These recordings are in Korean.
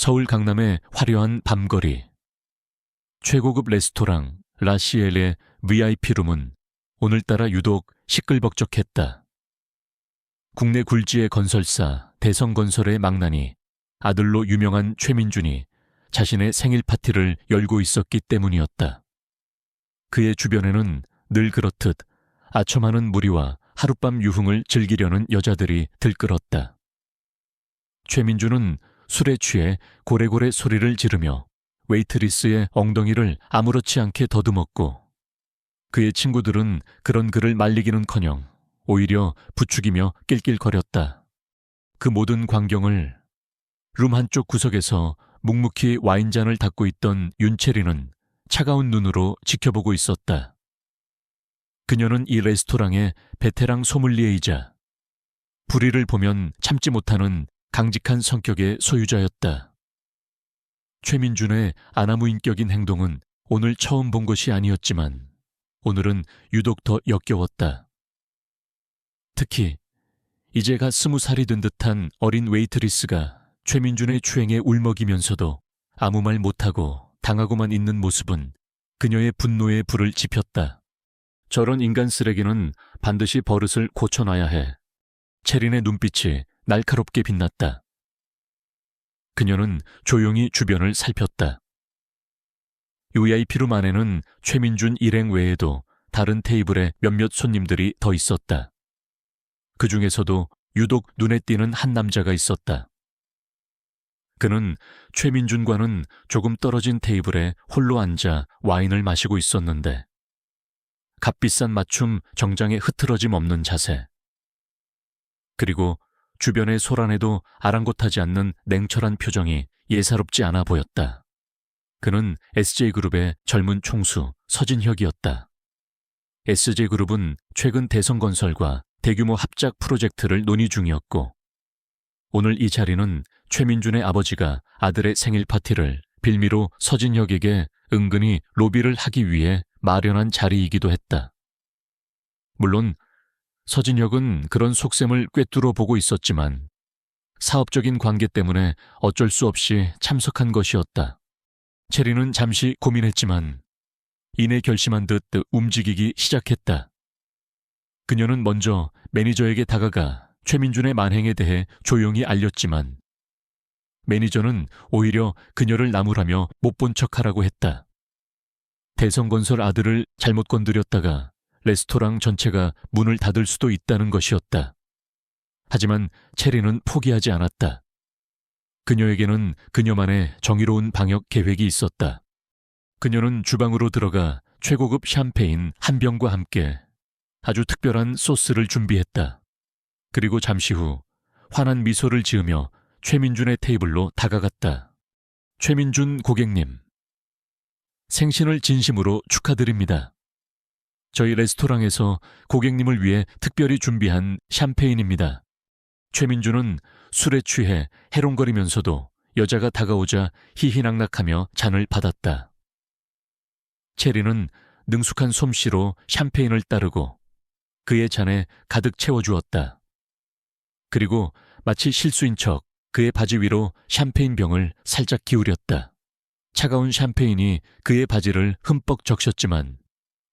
서울 강남의 화려한 밤거리. 최고급 레스토랑 라시엘의 VIP룸은 오늘따라 유독 시끌벅적했다. 국내 굴지의 건설사 대성건설의 망나니 아들로 유명한 최민준이 자신의 생일 파티를 열고 있었기 때문이었다. 그의 주변에는 늘 그렇듯 아첨하는 무리와 하룻밤 유흥을 즐기려는 여자들이 들끓었다. 최민준은 술에 취해 고래고래 소리를 지르며 웨이트리스의 엉덩이를 아무렇지 않게 더듬었고, 그의 친구들은 그런 그를 말리기는커녕 오히려 부추기며 낄낄거렸다. 그 모든 광경을 룸 한쪽 구석에서 묵묵히 와인잔을 닫고 있던 윤채리는 차가운 눈으로 지켜보고 있었다. 그녀는 이 레스토랑의 베테랑 소믈리에이자 불의를 보면 참지 못하는 강직한 성격의 소유자였다. 최민준의 아나무인격인 행동은 오늘 처음 본 것이 아니었지만 오늘은 유독 더 역겨웠다. 특히 이제 갓 20살이 된 듯한 어린 웨이트리스가 최민준의 추행에 울먹이면서도 아무 말 못하고 당하고만 있는 모습은 그녀의 분노의 불을 지폈다. 저런 인간 쓰레기는 반드시 버릇을 고쳐놔야 해. 체린의 눈빛이 날카롭게 빛났다. 그녀는 조용히 주변을 살폈다. VIP룸 안에는 최민준 일행 외에도 다른 테이블에 몇몇 손님들이 더 있었다. 그 중에서도 유독 눈에 띄는 한 남자가 있었다. 그는 최민준과는 조금 떨어진 테이블에 홀로 앉아 와인을 마시고 있었는데, 값비싼 맞춤 정장에 흐트러짐 없는 자세, 그리고 주변의 소란에도 아랑곳하지 않는 냉철한 표정이 예사롭지 않아 보였다. 그는 SJ그룹의 젊은 총수 서진혁이었다. SJ그룹은 최근 대성건설과 대규모 합작 프로젝트를 논의 중이었고, 오늘 이 자리는 최민준의 아버지가 아들의 생일 파티를 빌미로 서진혁에게 은근히 로비를 하기 위해 마련한 자리이기도 했다. 물론 서진혁은 그런 속셈을 꿰뚫어 보고 있었지만 사업적인 관계 때문에 어쩔 수 없이 참석한 것이었다. 체리는 잠시 고민했지만 이내 결심한 듯 움직이기 시작했다. 그녀는 먼저 매니저에게 다가가 최민준의 만행에 대해 조용히 알렸지만 매니저는 오히려 그녀를 나무라며 못 본 척하라고 했다. 대성건설 아들을 잘못 건드렸다가 레스토랑 전체가 문을 닫을 수도 있다는 것이었다. 하지만 체리는 포기하지 않았다. 그녀에게는 그녀만의 정의로운 방역 계획이 있었다. 그녀는 주방으로 들어가 최고급 샴페인 한 병과 함께 아주 특별한 소스를 준비했다. 그리고 잠시 후 환한 미소를 지으며 최민준의 테이블로 다가갔다. 최민준 고객님, 생신을 진심으로 축하드립니다. 저희 레스토랑에서 고객님을 위해 특별히 준비한 샴페인입니다. 최민준은 술에 취해 해롱거리면서도 여자가 다가오자 희희낙낙하며 잔을 받았다. 체리는 능숙한 솜씨로 샴페인을 따르고 그의 잔에 가득 채워주었다. 그리고 마치 실수인 척 그의 바지 위로 샴페인 병을 살짝 기울였다. 차가운 샴페인이 그의 바지를 흠뻑 적셨지만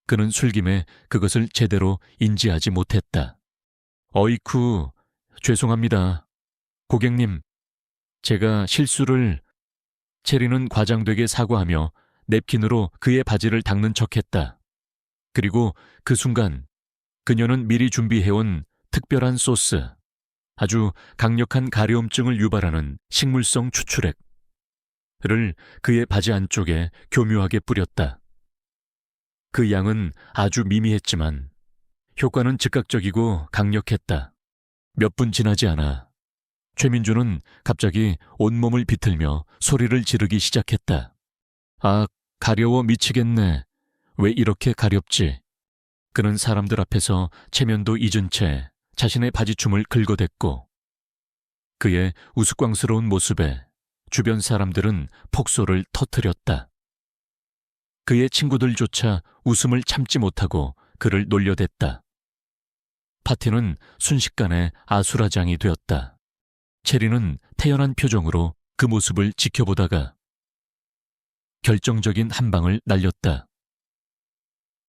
그는 술김에 그것을 제대로 인지하지 못했다. 어이쿠, 죄송합니다. 고객님, 제가 실수를... 체리는 과장되게 사과하며 냅킨으로 그의 바지를 닦는 척했다. 그리고 그 순간 그녀는 미리 준비해온 특별한 소스, 아주 강력한 가려움증을 유발하는 식물성 추출액을 그의 바지 안쪽에 교묘하게 뿌렸다. 그 양은 아주 미미했지만 효과는 즉각적이고 강력했다. 몇 분 지나지 않아 최민준은 갑자기 온몸을 비틀며 소리를 지르기 시작했다. 아, 가려워 미치겠네. 왜 이렇게 가렵지? 그는 사람들 앞에서 체면도 잊은 채 자신의 바지춤을 긁어댔고 그의 우스꽝스러운 모습에 주변 사람들은 폭소를 터뜨렸다. 그의 친구들조차 웃음을 참지 못하고 그를 놀려댔다. 파티는 순식간에 아수라장이 되었다. 체리는 태연한 표정으로 그 모습을 지켜보다가 결정적인 한 방을 날렸다.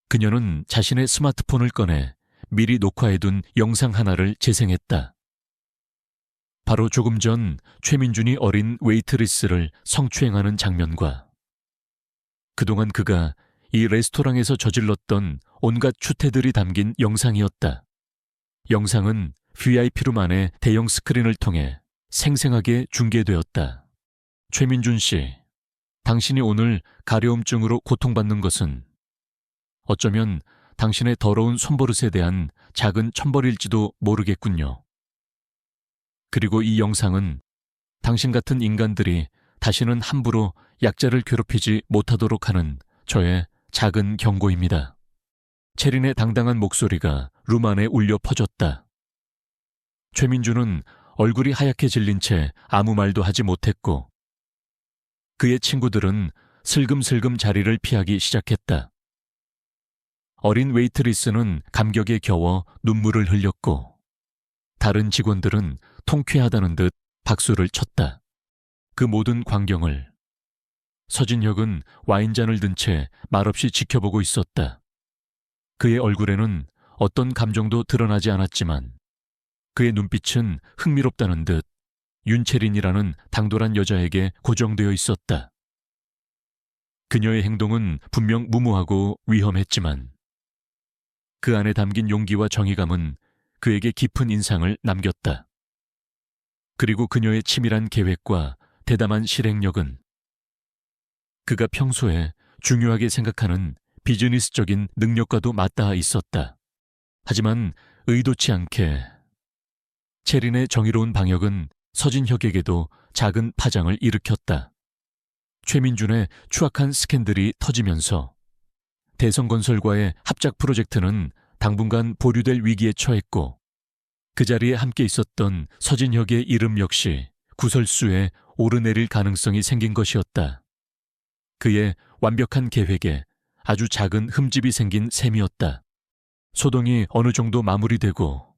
그녀는 자신의 스마트폰을 꺼내 미리 녹화해둔 영상 하나를 재생했다. 바로 조금 전 최민준이 어린 웨이트리스를 성추행하는 장면과 그동안 그가 이 레스토랑에서 저질렀던 온갖 추태들이 담긴 영상이었다. 영상은 VIP룸 안의 대형 스크린을 통해 생생하게 중계되었다. 최민준 씨, 당신이 오늘 가려움증으로 고통받는 것은 어쩌면 당신의 더러운 손버릇에 대한 작은 천벌일지도 모르겠군요. 그리고 이 영상은 당신 같은 인간들이 다시는 함부로 약자를 괴롭히지 못하도록 하는 저의 작은 경고입니다. 체린의 당당한 목소리가 룸 안에 울려 퍼졌다. 최민주는 얼굴이 하얗게 질린 채 아무 말도 하지 못했고 그의 친구들은 슬금슬금 자리를 피하기 시작했다. 어린 웨이트리스는 감격에 겨워 눈물을 흘렸고 다른 직원들은 통쾌하다는 듯 박수를 쳤다. 그 모든 광경을 서진혁은 와인잔을 든 채 말없이 지켜보고 있었다. 그의 얼굴에는 어떤 감정도 드러나지 않았지만 그의 눈빛은 흥미롭다는 듯 윤채린이라는 당돌한 여자에게 고정되어 있었다. 그녀의 행동은 분명 무모하고 위험했지만 그 안에 담긴 용기와 정의감은 그에게 깊은 인상을 남겼다. 그리고 그녀의 치밀한 계획과 대담한 실행력은 그가 평소에 중요하게 생각하는 비즈니스적인 능력과도 맞닿아 있었다. 하지만 의도치 않게 체린의 정의로운 방역은 서진혁에게도 작은 파장을 일으켰다. 최민준의 추악한 스캔들이 터지면서 대성건설과의 합작 프로젝트는 당분간 보류될 위기에 처했고 그 자리에 함께 있었던 서진혁의 이름 역시 구설수에 오르내릴 가능성이 생긴 것이었다. 그의 완벽한 계획에 아주 작은 흠집이 생긴 셈이었다. 소동이 어느 정도 마무리되고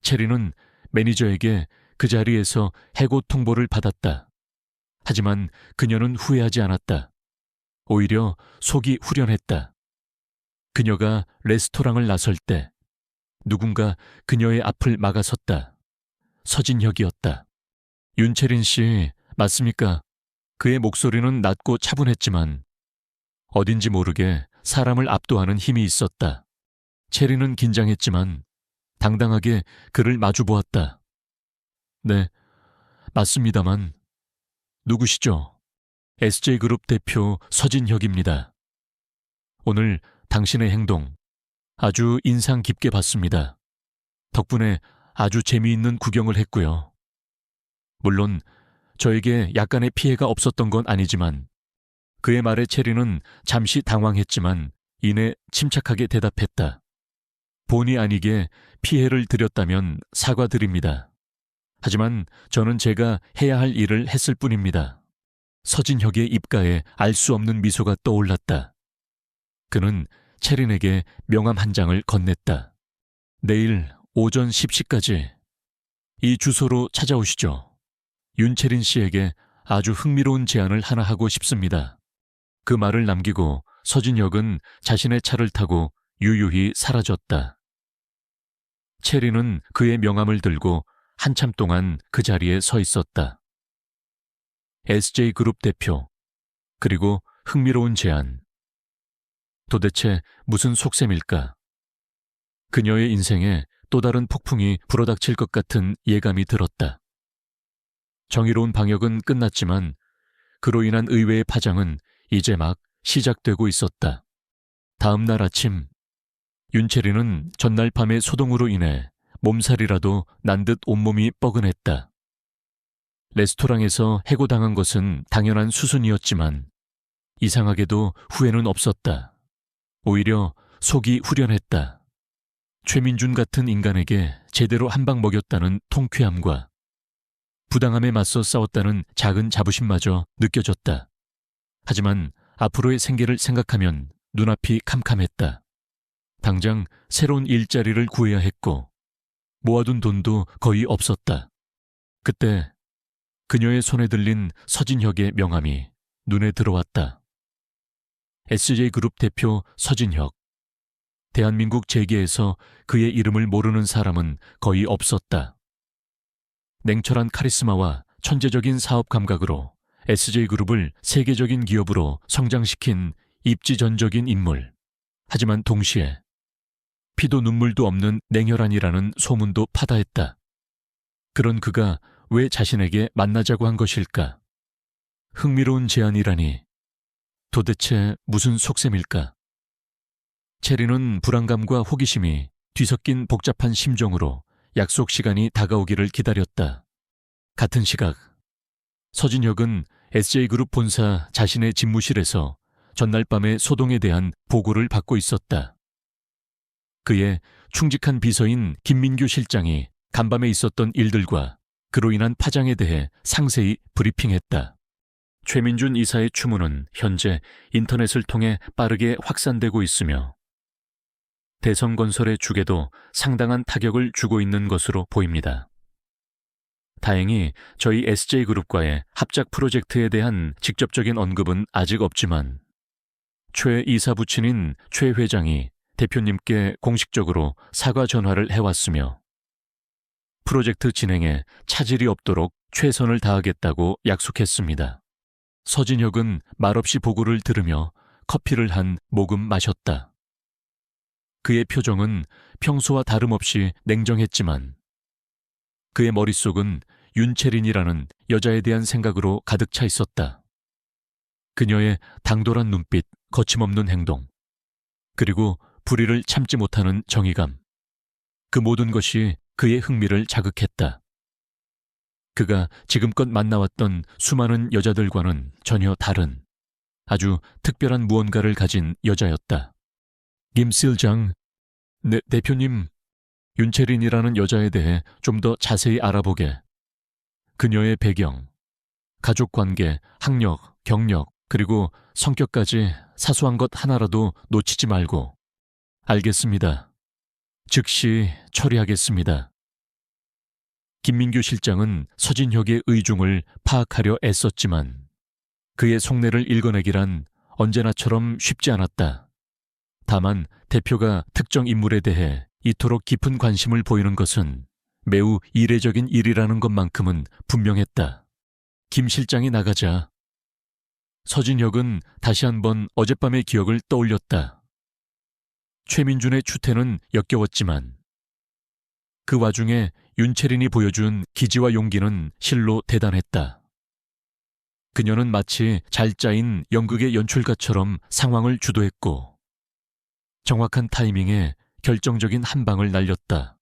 체리는 매니저에게 그 자리에서 해고 통보를 받았다. 하지만 그녀는 후회하지 않았다. 오히려 속이 후련했다. 그녀가 레스토랑을 나설 때 누군가 그녀의 앞을 막아섰다. 서진혁이었다. 윤채린 씨, 맞습니까? 그의 목소리는 낮고 차분했지만 어딘지 모르게 사람을 압도하는 힘이 있었다. 체리는 긴장했지만 당당하게 그를 마주보았다. 네, 맞습니다만. 누구시죠? SJ그룹 대표 서진혁입니다. 오늘 당신의 행동 아주 인상 깊게 봤습니다. 덕분에 아주 재미있는 구경을 했고요. 물론 저에게 약간의 피해가 없었던 건 아니지만 그의 말에 체리는 잠시 당황했지만 이내 침착하게 대답했다. 본의 아니게 피해를 드렸다면 사과드립니다. 하지만 저는 제가 해야 할 일을 했을 뿐입니다. 서진혁의 입가에 알 수 없는 미소가 떠올랐다. 그는 체린에게 명함 한 장을 건넸다. 내일 오전 10시까지 이 주소로 찾아오시죠. 윤채린 씨에게 아주 흥미로운 제안을 하나 하고 싶습니다. 그 말을 남기고 서진혁은 자신의 차를 타고 유유히 사라졌다. 체린은 그의 명함을 들고 한참 동안 그 자리에 서 있었다. SJ그룹 대표, 그리고 흥미로운 제안. 도대체 무슨 속셈일까? 그녀의 인생에 또 다른 폭풍이 불어닥칠 것 같은 예감이 들었다. 정의로운 방역은 끝났지만 그로 인한 의외의 파장은 이제 막 시작되고 있었다. 다음 날 아침, 윤채리는 전날 밤의 소동으로 인해 몸살이라도 난 듯 온몸이 뻐근했다. 레스토랑에서 해고당한 것은 당연한 수순이었지만 이상하게도 후회는 없었다. 오히려 속이 후련했다. 최민준 같은 인간에게 제대로 한 방 먹였다는 통쾌함과 부당함에 맞서 싸웠다는 작은 자부심마저 느껴졌다. 하지만 앞으로의 생계를 생각하면 눈앞이 캄캄했다. 당장 새로운 일자리를 구해야 했고 모아둔 돈도 거의 없었다. 그때 그녀의 손에 들린 서진혁의 명함이 눈에 들어왔다. SJ그룹 대표 서진혁. 대한민국 재계에서 그의 이름을 모르는 사람은 거의 없었다. 냉철한 카리스마와 천재적인 사업 감각으로 SJ그룹을 세계적인 기업으로 성장시킨 입지전적인 인물. 하지만 동시에 피도 눈물도 없는 냉혈한이라는 소문도 파다했다. 그런 그가 왜 자신에게 만나자고 한 것일까? 흥미로운 제안이라니 도대체 무슨 속셈일까? 체리는 불안감과 호기심이 뒤섞인 복잡한 심정으로 약속 시간이 다가오기를 기다렸다. 같은 시각 서진혁은 SJ그룹 본사 자신의 집무실에서 전날 밤의 소동에 대한 보고를 받고 있었다. 그의 충직한 비서인 김민규 실장이 간밤에 있었던 일들과 그로 인한 파장에 대해 상세히 브리핑했다. 최민준 이사의 추문은 현재 인터넷을 통해 빠르게 확산되고 있으며 대성건설의 주계도 상당한 타격을 주고 있는 것으로 보입니다. 다행히 저희 SJ그룹과의 합작 프로젝트에 대한 직접적인 언급은 아직 없지만 최 이사 부친인 최 회장이 대표님께 공식적으로 사과 전화를 해왔으며 프로젝트 진행에 차질이 없도록 최선을 다하겠다고 약속했습니다. 서진혁은 말없이 보고를 들으며 커피를 한 모금 마셨다. 그의 표정은 평소와 다름없이 냉정했지만 그의 머릿속은 윤채린이라는 여자에 대한 생각으로 가득 차 있었다. 그녀의 당돌한 눈빛, 거침없는 행동, 그리고 불의를 참지 못하는 정의감. 그 모든 것이 그의 흥미를 자극했다. 그가 지금껏 만나왔던 수많은 여자들과는 전혀 다른 아주 특별한 무언가를 가진 여자였다. 김 실장, 대표님, 윤채린이라는 여자에 대해 좀 더 자세히 알아보게. 그녀의 배경, 가족관계, 학력, 경력, 그리고 성격까지 사소한 것 하나라도 놓치지 말고. 알겠습니다. 즉시 처리하겠습니다. 김민규 실장은 서진혁의 의중을 파악하려 애썼지만 그의 속내를 읽어내기란 언제나처럼 쉽지 않았다. 다만 대표가 특정 인물에 대해 이토록 깊은 관심을 보이는 것은 매우 이례적인 일이라는 것만큼은 분명했다. 김 실장이 나가자 서진혁은 다시 한번 어젯밤의 기억을 떠올렸다. 최민준의 추태는 역겨웠지만 그 와중에 윤채린이 보여준 기지와 용기는 실로 대단했다. 그녀는 마치 잘 짜인 연극의 연출가처럼 상황을 주도했고 정확한 타이밍에 결정적인 한 방을 날렸다.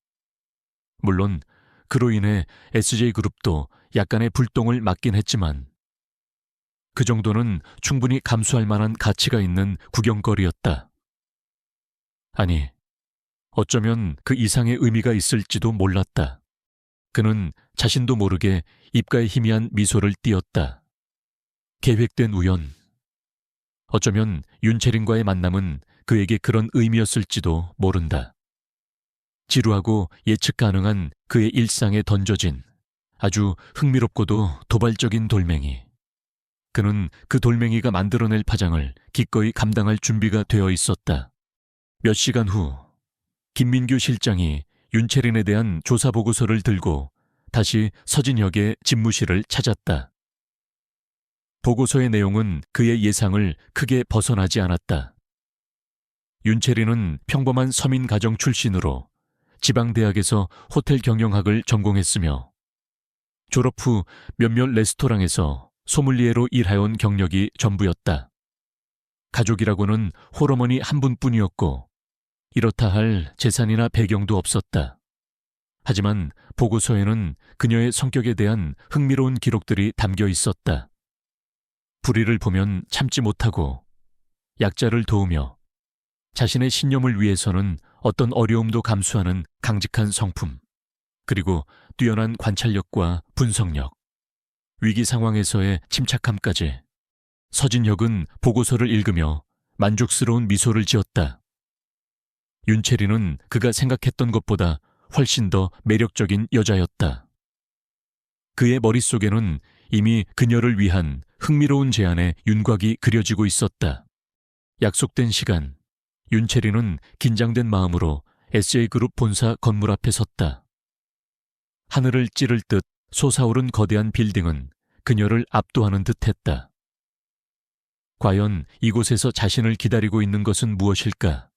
물론 그로 인해 SJ그룹도 약간의 불똥을 맞긴 했지만 그 정도는 충분히 감수할 만한 가치가 있는 구경거리였다. 아니, 어쩌면 그 이상의 의미가 있을지도 몰랐다. 그는 자신도 모르게 입가에 희미한 미소를 띄었다. 계획된 우연. 어쩌면 윤채린과의 만남은 그에게 그런 의미였을지도 모른다. 지루하고 예측 가능한 그의 일상에 던져진 아주 흥미롭고도 도발적인 돌멩이. 그는 그 돌멩이가 만들어낼 파장을 기꺼이 감당할 준비가 되어 있었다. 몇 시간 후 김민규 실장이 윤채린에 대한 조사 보고서를 들고 다시 서진혁의 집무실을 찾았다. 보고서의 내용은 그의 예상을 크게 벗어나지 않았다. 윤채린은 평범한 서민 가정 출신으로 지방대학에서 호텔 경영학을 전공했으며 졸업 후 몇몇 레스토랑에서 소믈리에로 일해온 경력이 전부였다. 가족이라고는 홀어머니 한 분뿐이었고 이렇다 할 재산이나 배경도 없었다. 하지만 보고서에는 그녀의 성격에 대한 흥미로운 기록들이 담겨 있었다. 불의를 보면 참지 못하고 약자를 도우며 자신의 신념을 위해서는 어떤 어려움도 감수하는 강직한 성품, 그리고 뛰어난 관찰력과 분석력, 위기 상황에서의 침착함까지. 서진혁은 보고서를 읽으며 만족스러운 미소를 지었다. 윤채린은 그가 생각했던 것보다 훨씬 더 매력적인 여자였다. 그의 머릿속에는 이미 그녀를 위한 흥미로운 제안의 윤곽이 그려지고 있었다. 약속된 시간, 윤채리는 긴장된 마음으로 SJ그룹 본사 건물 앞에 섰다. 하늘을 찌를 듯 솟아오른 거대한 빌딩은 그녀를 압도하는 듯했다. 과연 이곳에서 자신을 기다리고 있는 것은 무엇일까?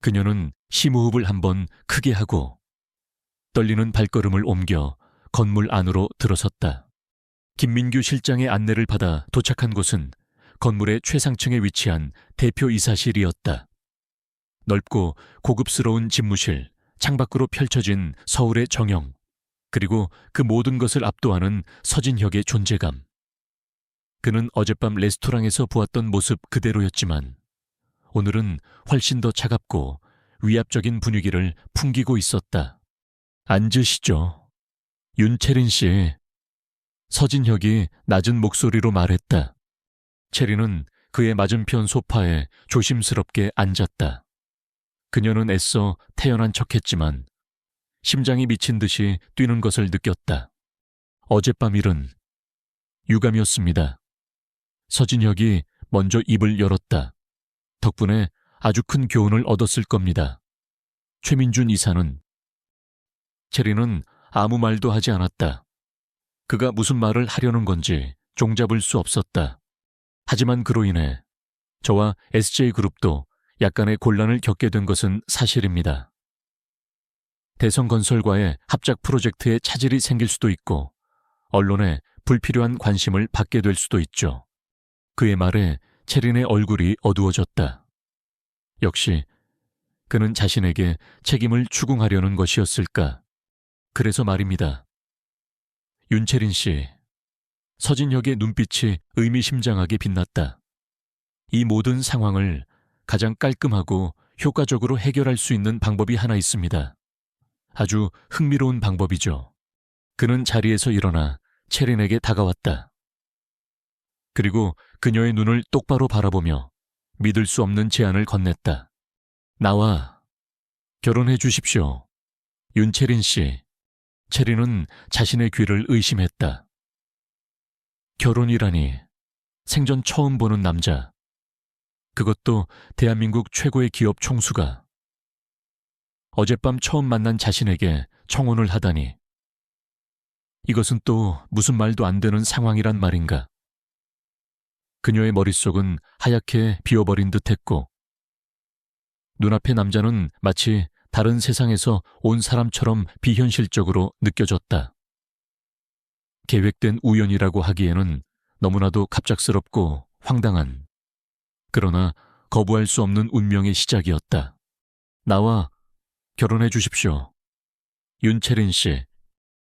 그녀는 심호흡을 한번 크게 하고 떨리는 발걸음을 옮겨 건물 안으로 들어섰다. 김민규 실장의 안내를 받아 도착한 곳은 건물의 최상층에 위치한 대표이사실이었다. 넓고 고급스러운 집무실, 창밖으로 펼쳐진 서울의 정형, 그리고 그 모든 것을 압도하는 서진혁의 존재감. 그는 어젯밤 레스토랑에서 보았던 모습 그대로였지만 오늘은 훨씬 더 차갑고 위압적인 분위기를 풍기고 있었다. 앉으시죠. 윤채린 씨. 서진혁이 낮은 목소리로 말했다. 채린은 그의 맞은편 소파에 조심스럽게 앉았다. 그녀는 애써 태연한 척했지만 심장이 미친 듯이 뛰는 것을 느꼈다. 어젯밤 일은 유감이었습니다. 서진혁이 먼저 입을 열었다. 덕분에 아주 큰 교훈을 얻었을 겁니다. 최민준 이사는. 채린은 아무 말도 하지 않았다. 그가 무슨 말을 하려는 건지 종잡을 수 없었다. 하지만 그로 인해 저와 SJ그룹도 약간의 곤란을 겪게 된 것은 사실입니다. 대성건설과의 합작 프로젝트에 차질이 생길 수도 있고 언론에 불필요한 관심을 받게 될 수도 있죠. 그의 말에 채린의 얼굴이 어두워졌다. 역시 그는 자신에게 책임을 추궁하려는 것이었을까? 그래서 말입니다. 윤채린 씨, 서진혁의 눈빛이 의미심장하게 빛났다. 이 모든 상황을 가장 깔끔하고 효과적으로 해결할 수 있는 방법이 하나 있습니다. 아주 흥미로운 방법이죠. 그는 자리에서 일어나 채린에게 다가왔다. 그리고 그녀의 눈을 똑바로 바라보며 믿을 수 없는 제안을 건넸다. 나와 결혼해 주십시오. 윤채린 씨. 채린은 자신의 귀를 의심했다. 결혼이라니, 생전 처음 보는 남자. 그것도 대한민국 최고의 기업 총수가. 어젯밤 처음 만난 자신에게 청혼을 하다니. 이것은 또 무슨 말도 안 되는 상황이란 말인가. 그녀의 머릿속은 하얗게 비어버린 듯했고 눈앞의 남자는 마치 다른 세상에서 온 사람처럼 비현실적으로 느껴졌다. 계획된 우연이라고 하기에는 너무나도 갑작스럽고 황당한, 그러나 거부할 수 없는 운명의 시작이었다. 나와 결혼해 주십시오. 윤채린 씨.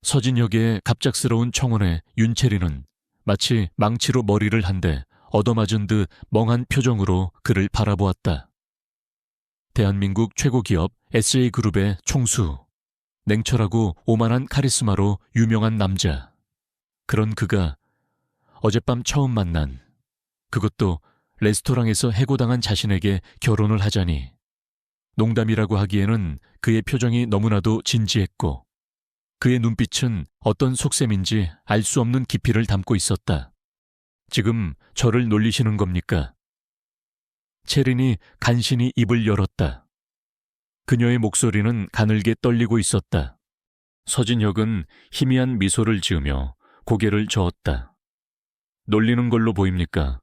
서진혁의 갑작스러운 청혼에 윤채린은 마치 망치로 머리를 한 대 얻어맞은 듯 멍한 표정으로 그를 바라보았다. 대한민국 최고 기업 SJ그룹의 총수, 냉철하고 오만한 카리스마로 유명한 남자. 그런 그가 어젯밤 처음 만난, 그것도 레스토랑에서 해고당한 자신에게 결혼을 하자니 농담이라고 하기에는 그의 표정이 너무나도 진지했고 그의 눈빛은 어떤 속셈인지 알 수 없는 깊이를 담고 있었다. 지금 저를 놀리시는 겁니까? 채린이 간신히 입을 열었다. 그녀의 목소리는 가늘게 떨리고 있었다. 서진혁은 희미한 미소를 지으며 고개를 저었다. 놀리는 걸로 보입니까?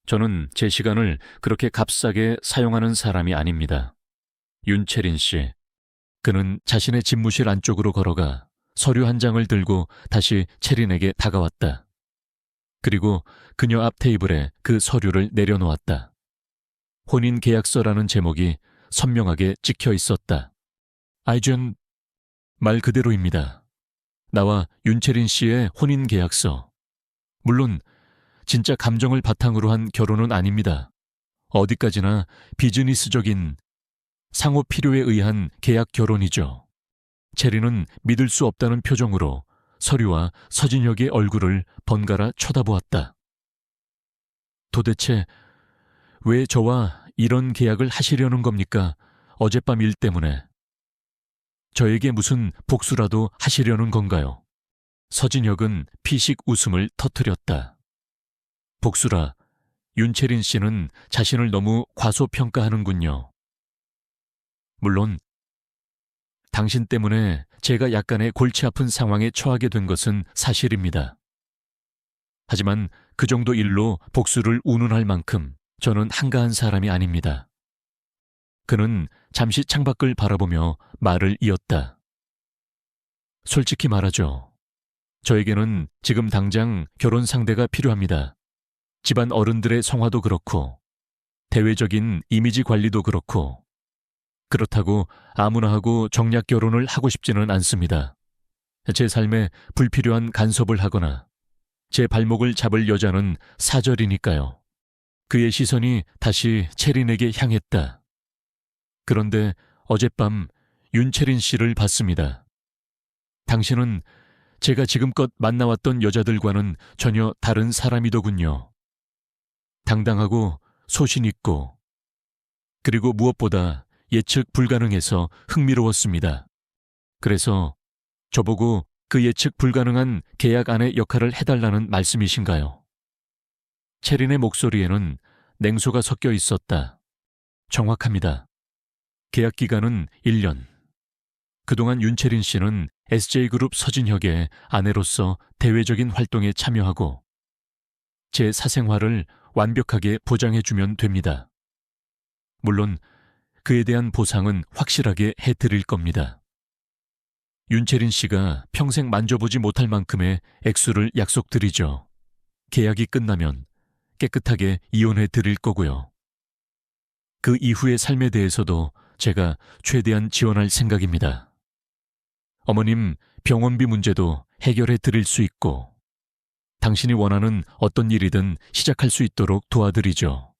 저는 제 시간을 그렇게 값싸게 사용하는 사람이 아닙니다. 윤채린 씨. 그는 자신의 집무실 안쪽으로 걸어가 서류 한 장을 들고 다시 채린에게 다가왔다. 그리고 그녀 앞 테이블에 그 서류를 내려놓았다. 혼인계약서라는 제목이 선명하게 찍혀 있었다. 아이젠 말 그대로입니다. 나와 윤채린 씨의 혼인계약서. 물론 진짜 감정을 바탕으로 한 결혼은 아닙니다. 어디까지나 비즈니스적인 상호 필요에 의한 계약 결혼이죠. 채린은 믿을 수 없다는 표정으로 서류와 서진혁의 얼굴을 번갈아 쳐다보았다. 도대체 왜 저와 이런 계약을 하시려는 겁니까? 어젯밤 일 때문에. 저에게 무슨 복수라도 하시려는 건가요? 서진혁은 피식 웃음을 터뜨렸다. 복수라, 윤채린 씨는 자신을 너무 과소평가하는군요. 물론 당신 때문에 제가 약간의 골치 아픈 상황에 처하게 된 것은 사실입니다. 하지만 그 정도 일로 복수를 운운할 만큼 저는 한가한 사람이 아닙니다. 그는 잠시 창밖을 바라보며 말을 이었다. 솔직히 말하죠. 저에게는 지금 당장 결혼 상대가 필요합니다. 집안 어른들의 성화도 그렇고, 대외적인 이미지 관리도 그렇고, 그렇다고 아무나 하고 정략 결혼을 하고 싶지는 않습니다. 제 삶에 불필요한 간섭을 하거나 제 발목을 잡을 여자는 사절이니까요. 그의 시선이 다시 채린에게 향했다. 그런데 어젯밤 윤채린 씨를 봤습니다. 당신은 제가 지금껏 만나왔던 여자들과는 전혀 다른 사람이더군요. 당당하고 소신 있고, 그리고 무엇보다 예측 불가능해서 흥미로웠습니다. 그래서 저보고 그 예측 불가능한 계약 안의 역할을 해달라는 말씀이신가요? 채린의 목소리에는 냉소가 섞여 있었다. 정확합니다. 계약 기간은 1년. 그동안 윤채린 씨는 SJ그룹 서진혁의 아내로서 대외적인 활동에 참여하고 제 사생활을 완벽하게 보장해주면 됩니다. 물론 그에 대한 보상은 확실하게 해드릴 겁니다. 윤채린 씨가 평생 만져보지 못할 만큼의 액수를 약속드리죠. 계약이 끝나면 깨끗하게 이혼해 드릴 거고요. 그 이후의 삶에 대해서도 제가 최대한 지원할 생각입니다. 어머님 병원비 문제도 해결해 드릴 수 있고, 당신이 원하는 어떤 일이든 시작할 수 있도록 도와드리죠.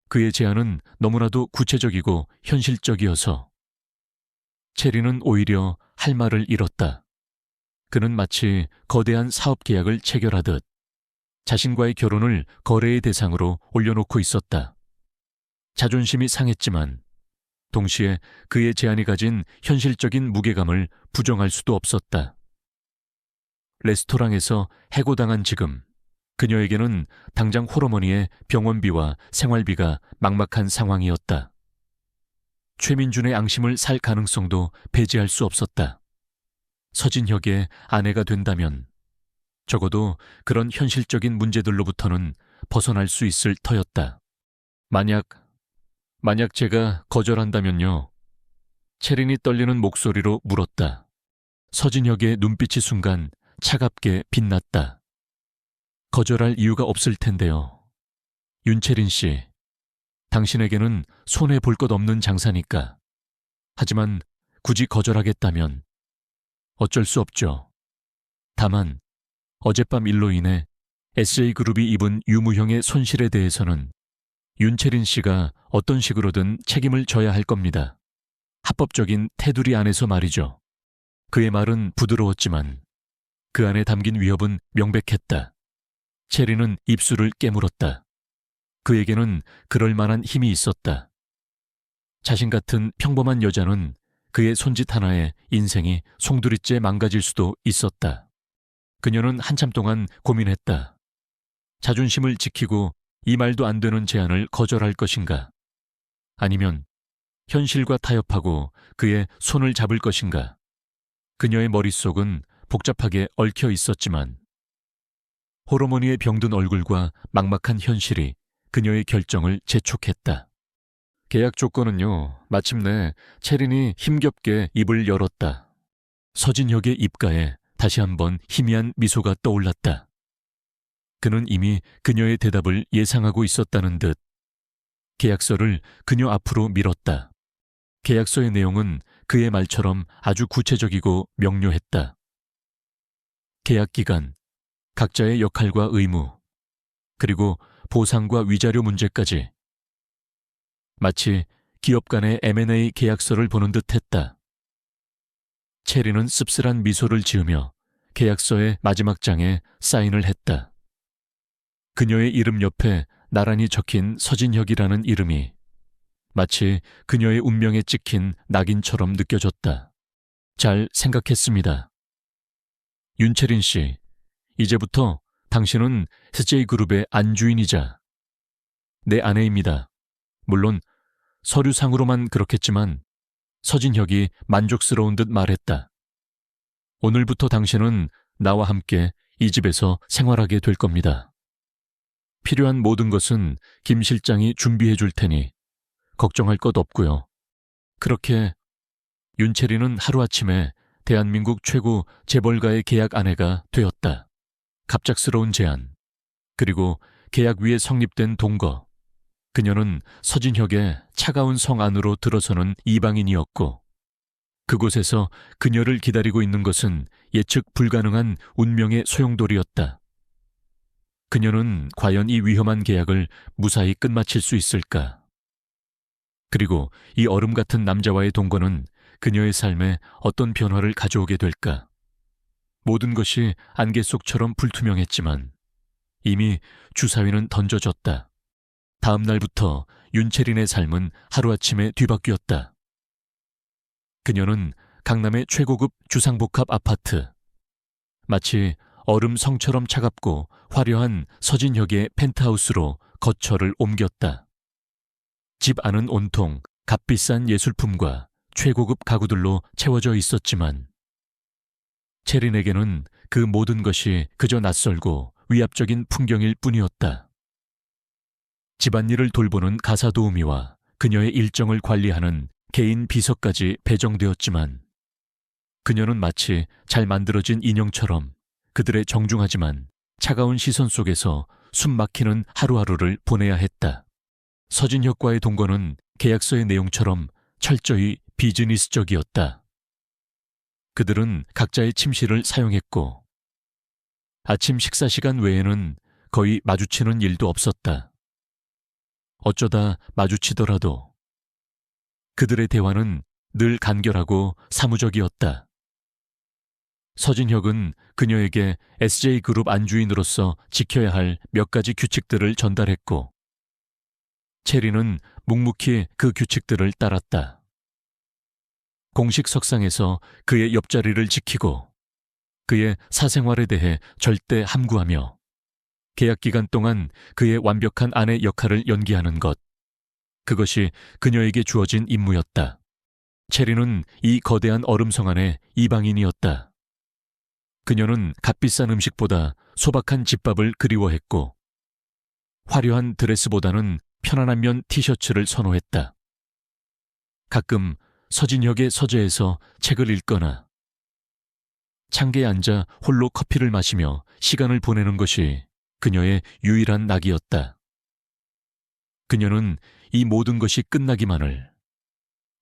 그의 제안은 너무나도 구체적이고 현실적이어서 채리는 오히려 할 말을 잃었다. 그는 마치 거대한 사업 계약을 체결하듯 자신과의 결혼을 거래의 대상으로 올려놓고 있었다. 자존심이 상했지만 동시에 그의 제안이 가진 현실적인 무게감을 부정할 수도 없었다. 레스토랑에서 해고당한 지금 그녀에게는 당장 홀어머니의 병원비와 생활비가 막막한 상황이었다. 최민준의 앙심을 살 가능성도 배제할 수 없었다. 서진혁의 아내가 된다면 적어도 그런 현실적인 문제들로부터는 벗어날 수 있을 터였다. 만약 제가 거절한다면요? 채린이 떨리는 목소리로 물었다. 서진혁의 눈빛이 순간 차갑게 빛났다. 거절할 이유가 없을 텐데요. 윤채린 씨, 당신에게는 손해 볼 것 없는 장사니까. 하지만 굳이 거절하겠다면 어쩔 수 없죠. 다만 어젯밤 일로 인해 SJ그룹이 입은 유무형의 손실에 대해서는 윤채린 씨가 어떤 식으로든 책임을 져야 할 겁니다. 합법적인 테두리 안에서 말이죠. 그의 말은 부드러웠지만 그 안에 담긴 위협은 명백했다. 채린은 입술을 깨물었다. 그에게는 그럴 만한 힘이 있었다. 자신 같은 평범한 여자는 그의 손짓 하나에 인생이 송두리째 망가질 수도 있었다. 그녀는 한참 동안 고민했다. 자존심을 지키고 이 말도 안 되는 제안을 거절할 것인가? 아니면 현실과 타협하고 그의 손을 잡을 것인가? 그녀의 머릿속은 복잡하게 얽혀 있었지만 호르몬이의 병든 얼굴과 막막한 현실이 그녀의 결정을 재촉했다. 계약 조건은요, 마침내 채린이 힘겹게 입을 열었다. 서진혁의 입가에 다시 한번 희미한 미소가 떠올랐다. 그는 이미 그녀의 대답을 예상하고 있었다는 듯 계약서를 그녀 앞으로 밀었다. 계약서의 내용은 그의 말처럼 아주 구체적이고 명료했다. 계약 기간, 각자의 역할과 의무, 그리고 보상과 위자료 문제까지. 마치 기업 간의 M&A 계약서를 보는 듯 했다. 채리는 씁쓸한 미소를 지으며 계약서의 마지막 장에 사인을 했다. 그녀의 이름 옆에 나란히 적힌 서진혁이라는 이름이 마치 그녀의 운명에 찍힌 낙인처럼 느껴졌다. 잘 생각했습니다. 윤채린 씨, 이제부터 당신은 SJ그룹의 안주인이자 내 아내입니다. 물론 서류상으로만 그렇겠지만 서진혁이 만족스러운 듯 말했다. 오늘부터 당신은 나와 함께 이 집에서 생활하게 될 겁니다. 필요한 모든 것은 김 실장이 준비해 줄 테니 걱정할 것 없고요. 그렇게 윤채린은 하루아침에 대한민국 최고 재벌가의 계약 아내가 되었다. 갑작스러운 제안, 그리고 계약 위에 성립된 동거. 그녀는 서진혁의 차가운 성 안으로 들어서는 이방인이었고 그곳에서 그녀를 기다리고 있는 것은 예측 불가능한 운명의 소용돌이였다. 그녀는 과연 이 위험한 계약을 무사히 끝마칠 수 있을까? 그리고 이 얼음 같은 남자와의 동거는 그녀의 삶에 어떤 변화를 가져오게 될까? 모든 것이 안개 속처럼 불투명했지만 이미 주사위는 던져졌다. 다음 날부터 윤채린의 삶은 하루아침에 뒤바뀌었다. 그녀는 강남의 최고급 주상복합 아파트, 마치 얼음 성처럼 차갑고 화려한 서진혁의 펜트하우스로 거처를 옮겼다. 집 안은 온통 값비싼 예술품과 최고급 가구들로 채워져 있었지만 채린에게는 그 모든 것이 그저 낯설고 위압적인 풍경일 뿐이었다. 집안일을 돌보는 가사도우미와 그녀의 일정을 관리하는 개인 비서까지 배정되었지만 그녀는 마치 잘 만들어진 인형처럼 그들의 정중하지만 차가운 시선 속에서 숨 막히는 하루하루를 보내야 했다. 서진혁과의 동거는 계약서의 내용처럼 철저히 비즈니스적이었다. 그들은 각자의 침실을 사용했고 아침 식사 시간 외에는 거의 마주치는 일도 없었다. 어쩌다 마주치더라도 그들의 대화는 늘 간결하고 사무적이었다. 서진혁은 그녀에게 SJ그룹 안주인으로서 지켜야 할 몇 가지 규칙들을 전달했고 채린은 묵묵히 그 규칙들을 따랐다. 공식 석상에서 그의 옆자리를 지키고 그의 사생활에 대해 절대 함구하며 계약 기간 동안 그의 완벽한 아내 역할을 연기하는 것. 그것이 그녀에게 주어진 임무였다. 채린은 이 거대한 얼음성 안의 이방인이었다. 그녀는 값비싼 음식보다 소박한 집밥을 그리워했고 화려한 드레스보다는 편안한 면 티셔츠를 선호했다. 가끔 서진혁의 서재에서 책을 읽거나 창가에 앉아 홀로 커피를 마시며 시간을 보내는 것이 그녀의 유일한 낙이었다. 그녀는 이 모든 것이 끝나기만을,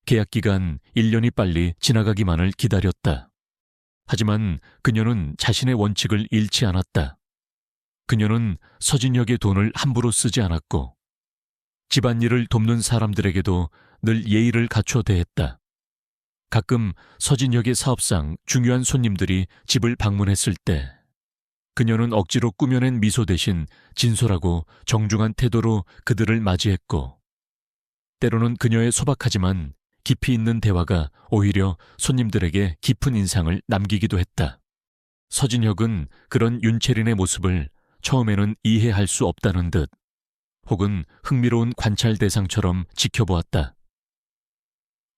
계약기간 1년이 빨리 지나가기만을 기다렸다. 하지만 그녀는 자신의 원칙을 잃지 않았다. 그녀는 서진혁의 돈을 함부로 쓰지 않았고 집안일을 돕는 사람들에게도 늘 예의를 갖춰 대했다. 가끔 서진혁의 사업상 중요한 손님들이 집을 방문했을 때 그녀는 억지로 꾸며낸 미소 대신 진솔하고 정중한 태도로 그들을 맞이했고 때로는 그녀의 소박하지만 깊이 있는 대화가 오히려 손님들에게 깊은 인상을 남기기도 했다. 서진혁은 그런 윤채린의 모습을 처음에는 이해할 수 없다는 듯 혹은 흥미로운 관찰 대상처럼 지켜보았다.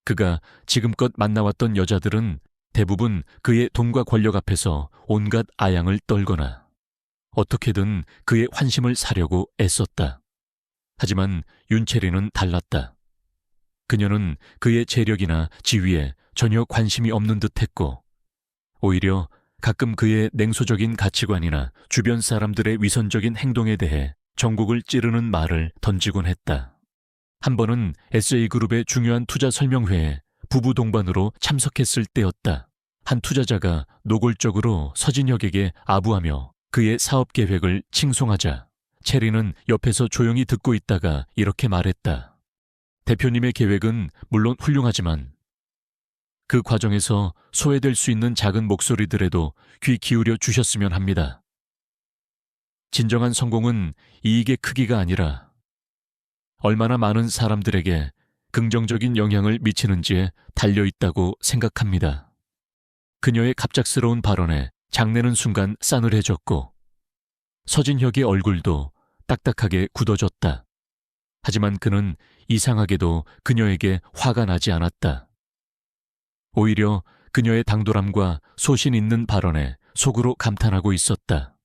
그가 지금껏 만나왔던 여자들은 대부분 그의 돈과 권력 앞에서 온갖 아양을 떨거나 어떻게든 그의 환심을 사려고 애썼다. 하지만 윤채린은 달랐다. 그녀는 그의 재력이나 지위에 전혀 관심이 없는 듯했고 오히려 가끔 그의 냉소적인 가치관이나 주변 사람들의 위선적인 행동에 대해 전국을 찌르는 말을 던지곤 했다. 한 번은 SJ그룹의 중요한 투자 설명회에 부부 동반으로 참석했을 때였다. 한 투자자가 노골적으로 서진혁에게 아부하며 그의 사업 계획을 칭송하자 채린은 옆에서 조용히 듣고 있다가 이렇게 말했다. 대표님의 계획은 물론 훌륭하지만 그 과정에서 소외될 수 있는 작은 목소리들에도 귀 기울여 주셨으면 합니다. 진정한 성공은 이익의 크기가 아니라 얼마나 많은 사람들에게 긍정적인 영향을 미치는지에 달려있다고 생각합니다. 그녀의 갑작스러운 발언에 장내는 순간 싸늘해졌고 서진혁의 얼굴도 딱딱하게 굳어졌다. 하지만 그는 이상하게도 그녀에게 화가 나지 않았다. 오히려 그녀의 당돌함과 소신 있는 발언에 속으로 감탄하고 있었다.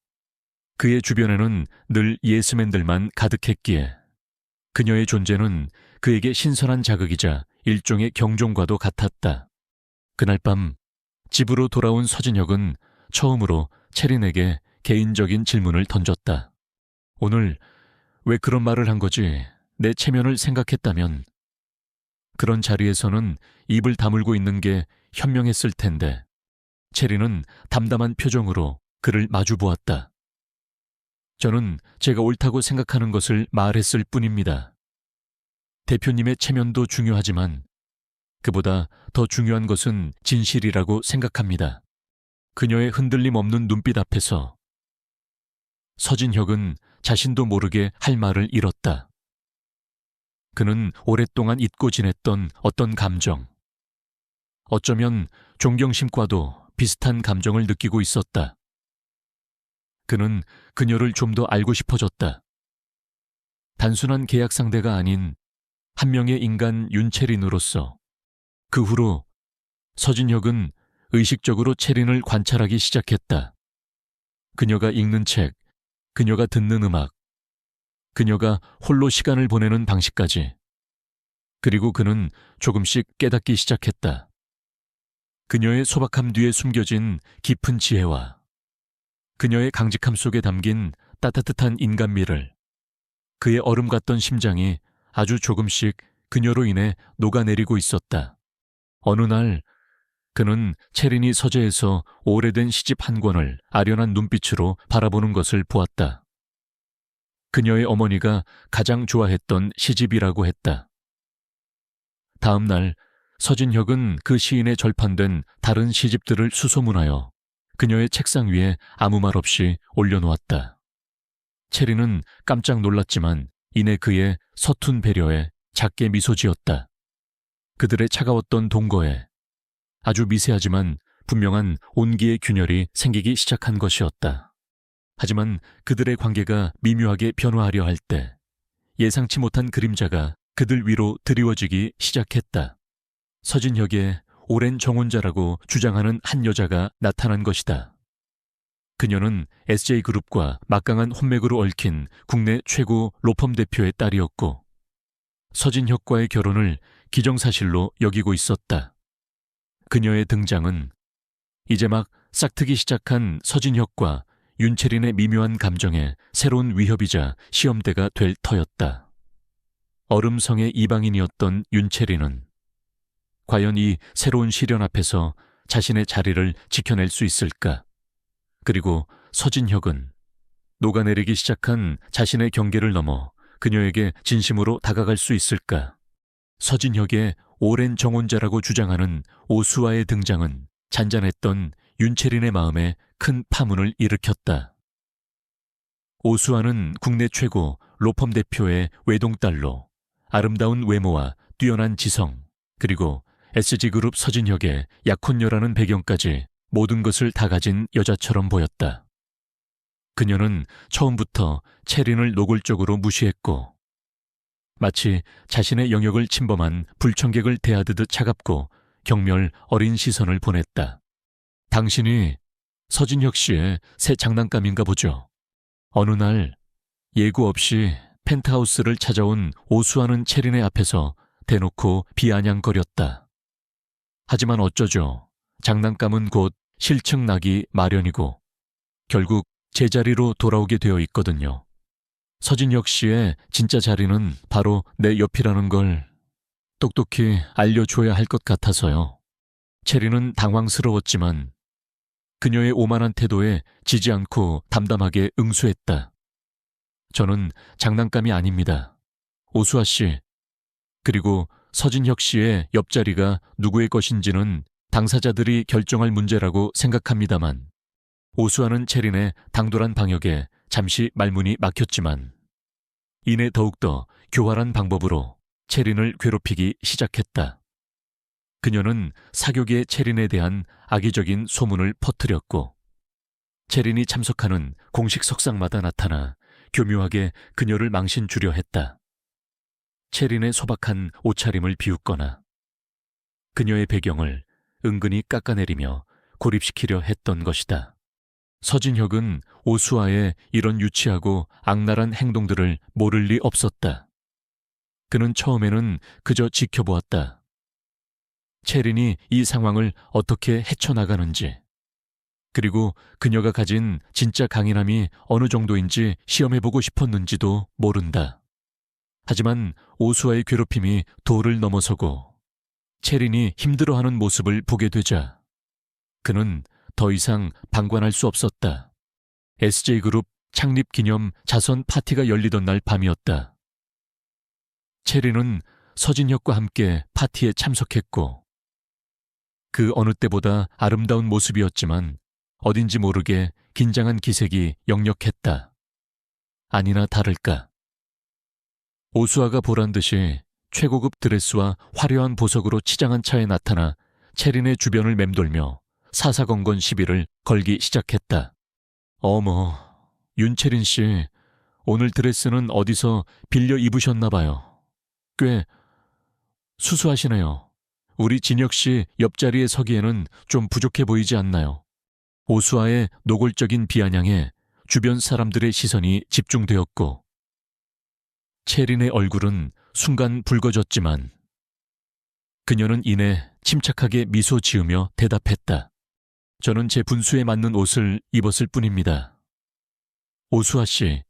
그의 주변에는 늘 예스맨들만 가득했기에 그녀의 존재는 그에게 신선한 자극이자 일종의 경종과도 같았다. 그날 밤 집으로 돌아온 서진혁은 처음으로 채린에게 개인적인 질문을 던졌다. 오늘 왜 그런 말을 한 거지? 내 체면을 생각했다면 그런 자리에서는 입을 다물고 있는 게 현명했을 텐데. 채린은 담담한 표정으로 그를 마주 보았다. 저는 제가 옳다고 생각하는 것을 말했을 뿐입니다. 대표님의 체면도 중요하지만 그보다 더 중요한 것은 진실이라고 생각합니다. 그녀의 흔들림 없는 눈빛 앞에서 서진혁은 자신도 모르게 할 말을 잃었다. 그는 오랫동안 잊고 지냈던 어떤 감정, 어쩌면 존경심과도 비슷한 감정을 느끼고 있었다. 그는 그녀를 좀 더 알고 싶어졌다. 단순한 계약 상대가 아닌 한 명의 인간 윤채린으로서. 그 후로 서진혁은 의식적으로 채린을 관찰하기 시작했다. 그녀가 읽는 책, 그녀가 듣는 음악, 그녀가 홀로 시간을 보내는 방식까지. 그리고 그는 조금씩 깨닫기 시작했다. 그녀의 소박함 뒤에 숨겨진 깊은 지혜와 그녀의 강직함 속에 담긴 따뜻한 인간미를, 그의 얼음 같던 심장이 아주 조금씩 그녀로 인해 녹아내리고 있었다. 어느 날 그는 채린이 서재에서 오래된 시집 한 권을 아련한 눈빛으로 바라보는 것을 보았다. 그녀의 어머니가 가장 좋아했던 시집이라고 했다. 다음 날 서진혁은 그 시인의 절판된 다른 시집들을 수소문하여 그녀의 책상 위에 아무 말 없이 올려놓았다. 채린은 깜짝 놀랐지만 이내 그의 서툰 배려에 작게 미소 지었다. 그들의 차가웠던 동거에 아주 미세하지만 분명한 온기의 균열이 생기기 시작한 것이었다. 하지만 그들의 관계가 미묘하게 변화하려 할 때 예상치 못한 그림자가 그들 위로 드리워지기 시작했다. 서진혁의 오랜 정혼자라고 주장하는 한 여자가 나타난 것이다. 그녀는 SJ그룹과 막강한 혼맥으로 얽힌 국내 최고 로펌 대표의 딸이었고 서진혁과의 결혼을 기정사실로 여기고 있었다. 그녀의 등장은 이제 막 싹트기 시작한 서진혁과 윤채린의 미묘한 감정에 새로운 위협이자 시험대가 될 터였다. 얼음성의 이방인이었던 윤채린은 과연 이 새로운 시련 앞에서 자신의 자리를 지켜낼 수 있을까? 그리고 서진혁은 녹아내리기 시작한 자신의 경계를 넘어 그녀에게 진심으로 다가갈 수 있을까? 서진혁의 오랜 정혼자라고 주장하는 오수아의 등장은 잔잔했던 윤채린의 마음에 큰 파문을 일으켰다. 오수아는 국내 최고 로펌 대표의 외동딸로 아름다운 외모와 뛰어난 지성, 그리고 SG그룹 서진혁의 약혼녀라는 배경까지 모든 것을 다 가진 여자처럼 보였다. 그녀는 처음부터 채린을 노골적으로 무시했고 마치 자신의 영역을 침범한 불청객을 대하듯 차갑고 경멸 어린 시선을 보냈다. 당신이 서진혁 씨의 새 장난감인가 보죠. 어느 날 예고 없이 펜트하우스를 찾아온 오수아는 채린의 앞에서 대놓고 비아냥거렸다. 하지만 어쩌죠. 장난감은 곧 실증나기 마련이고 결국 제자리로 돌아오게 되어 있거든요. 서진혁 씨의 진짜 자리는 바로 내 옆이라는 걸 똑똑히 알려줘야 할 것 같아서요. 채린은 당황스러웠지만 그녀의 오만한 태도에 지지 않고 담담하게 응수했다. 저는 장난감이 아닙니다. 오수아 씨, 그리고 서진혁 씨의 옆자리가 누구의 것인지는 당사자들이 결정할 문제라고 생각합니다만 오수아는 채린의 당돌한 방역에 잠시 말문이 막혔지만 이내 더욱더 교활한 방법으로 채린을 괴롭히기 시작했다. 그녀는 사교계 채린에 대한 악의적인 소문을 퍼뜨렸고 체린이 참석하는 공식 석상마다 나타나 교묘하게 그녀를 망신 주려 했다. 체린의 소박한 옷차림을 비웃거나 그녀의 배경을 은근히 깎아내리며 고립시키려 했던 것이다. 서진혁은 오수아의 이런 유치하고 악랄한 행동들을 모를 리 없었다. 그는 처음에는 그저 지켜보았다. 체린이 이 상황을 어떻게 헤쳐나가는지, 그리고 그녀가 가진 진짜 강인함이 어느 정도인지 시험해보고 싶었는지도 모른다. 하지만 오수아의 괴롭힘이 도를 넘어서고 체린이 힘들어하는 모습을 보게 되자 그는 더 이상 방관할 수 없었다. SJ그룹 창립 기념 자선 파티가 열리던 날 밤이었다. 체린은 서진혁과 함께 파티에 참석했고 그 어느 때보다 아름다운 모습이었지만 어딘지 모르게 긴장한 기색이 역력했다. 아니나 다를까. 오수아가 보란 듯이 최고급 드레스와 화려한 보석으로 치장한 차에 나타나 체린의 주변을 맴돌며 사사건건 시비를 걸기 시작했다. 어머, 윤채린 씨, 오늘 드레스는 어디서 빌려 입으셨나 봐요. 꽤 수수하시네요. 우리 진혁 씨 옆자리에 서기에는 좀 부족해 보이지 않나요? 오수아의 노골적인 비아냥에 주변 사람들의 시선이 집중되었고 체린의 얼굴은 순간 붉어졌지만 그녀는 이내 침착하게 미소 지으며 대답했다. 저는 제 분수에 맞는 옷을 입었을 뿐입니다. 오수아 씨,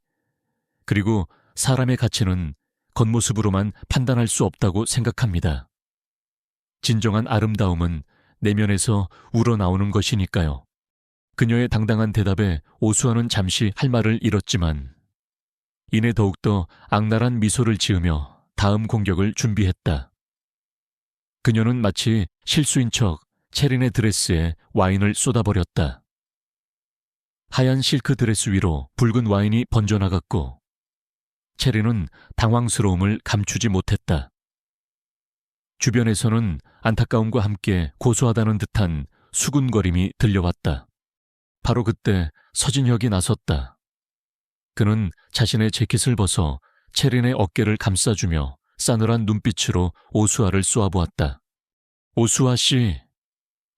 그리고 사람의 가치는 겉모습으로만 판단할 수 없다고 생각합니다. 진정한 아름다움은 내면에서 우러나오는 것이니까요. 그녀의 당당한 대답에 오수아는 잠시 할 말을 잃었지만 이내 더욱더 악랄한 미소를 지으며 다음 공격을 준비했다. 그녀는 마치 실수인 척 체린의 드레스에 와인을 쏟아버렸다. 하얀 실크 드레스 위로 붉은 와인이 번져나갔고 체린은 당황스러움을 감추지 못했다. 주변에서는 안타까움과 함께 고소하다는 듯한 수군거림이 들려왔다. 바로 그때 서진혁이 나섰다. 그는 자신의 재킷을 벗어 체린의 어깨를 감싸주며 싸늘한 눈빛으로 오수아를 쏘아보았다. 오수아 씨,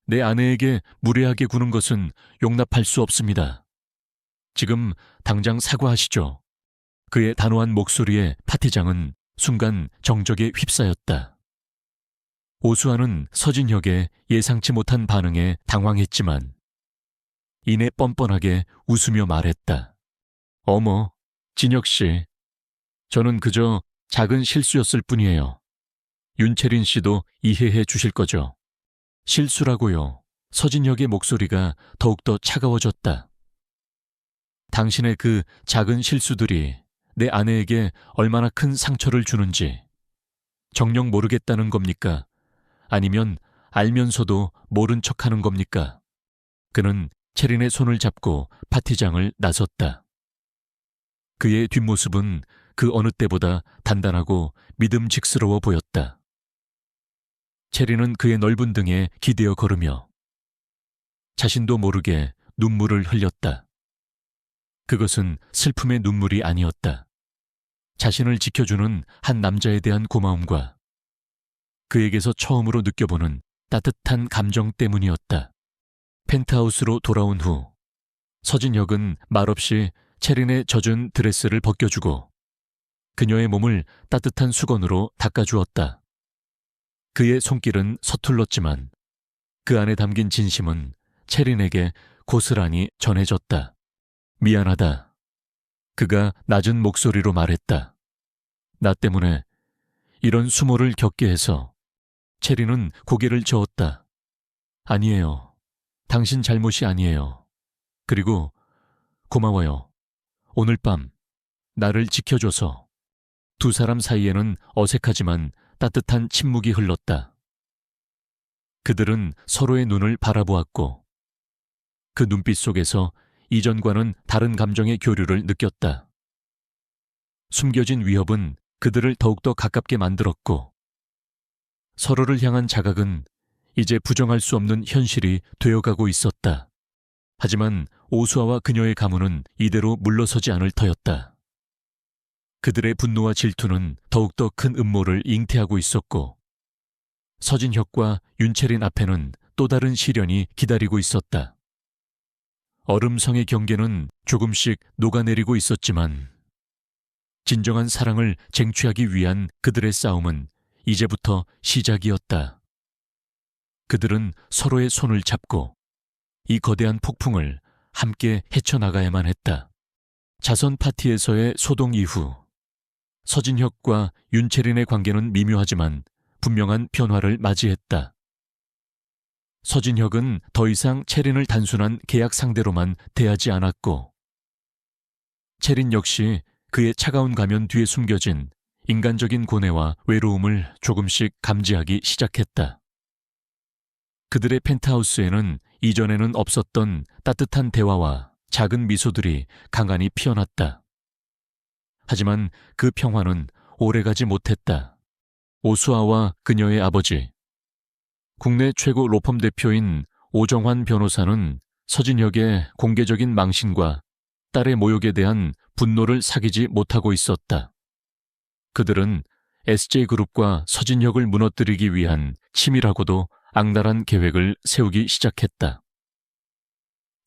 내 아내에게 무례하게 구는 것은 용납할 수 없습니다. 지금 당장 사과하시죠. 그의 단호한 목소리에 파티장은 순간 정적에 휩싸였다. 오수아는 서진혁의 예상치 못한 반응에 당황했지만 이내 뻔뻔하게 웃으며 말했다. 어머, 진혁 씨, 저는 그저 작은 실수였을 뿐이에요. 윤채린 씨도 이해해 주실 거죠? 실수라고요. 서진혁의 목소리가 더욱더 차가워졌다. 당신의 그 작은 실수들이 내 아내에게 얼마나 큰 상처를 주는지 정녕 모르겠다는 겁니까? 아니면 알면서도 모른 척하는 겁니까? 그는 체린의 손을 잡고 파티장을 나섰다. 그의 뒷모습은 그 어느 때보다 단단하고 믿음직스러워 보였다. 체린은 그의 넓은 등에 기대어 걸으며 자신도 모르게 눈물을 흘렸다. 그것은 슬픔의 눈물이 아니었다. 자신을 지켜주는 한 남자에 대한 고마움과 그에게서 처음으로 느껴보는 따뜻한 감정 때문이었다. 펜트하우스로 돌아온 후 서진혁은 말없이 체린의 젖은 드레스를 벗겨주고 그녀의 몸을 따뜻한 수건으로 닦아주었다. 그의 손길은 서툴렀지만 그 안에 담긴 진심은 체린에게 고스란히 전해졌다. 미안하다. 그가 낮은 목소리로 말했다. 나 때문에 이런 수모를 겪게 해서. 체린은 고개를 저었다. 아니에요. 당신 잘못이 아니에요. 그리고 고마워요. 오늘 밤 나를 지켜줘서. 두 사람 사이에는 어색하지만 따뜻한 침묵이 흘렀다. 그들은 서로의 눈을 바라보았고 그 눈빛 속에서 이전과는 다른 감정의 교류를 느꼈다. 숨겨진 위협은 그들을 더욱더 가깝게 만들었고 서로를 향한 자각은 이제 부정할 수 없는 현실이 되어가고 있었다. 하지만 오수아와 그녀의 가문은 이대로 물러서지 않을 터였다. 그들의 분노와 질투는 더욱더 큰 음모를 잉태하고 있었고 서진혁과 윤채린 앞에는 또 다른 시련이 기다리고 있었다. 얼음성의 경계는 조금씩 녹아내리고 있었지만 진정한 사랑을 쟁취하기 위한 그들의 싸움은 이제부터 시작이었다. 그들은 서로의 손을 잡고 이 거대한 폭풍을 함께 헤쳐나가야만 했다. 자선 파티에서의 소동 이후 서진혁과 윤채린의 관계는 미묘하지만 분명한 변화를 맞이했다. 서진혁은 더 이상 채린을 단순한 계약 상대로만 대하지 않았고 채린 역시 그의 차가운 가면 뒤에 숨겨진 인간적인 고뇌와 외로움을 조금씩 감지하기 시작했다. 그들의 펜트하우스에는 이전에는 없었던 따뜻한 대화와 작은 미소들이 간간히 피어났다. 하지만 그 평화는 오래가지 못했다. 오수아와 그녀의 아버지, 국내 최고 로펌 대표인 오정환 변호사는 서진혁의 공개적인 망신과 딸의 모욕에 대한 분노를 사귀지 못하고 있었다. 그들은 SJ그룹과 서진혁을 무너뜨리기 위한 치밀하고도 악랄한 계획을 세우기 시작했다.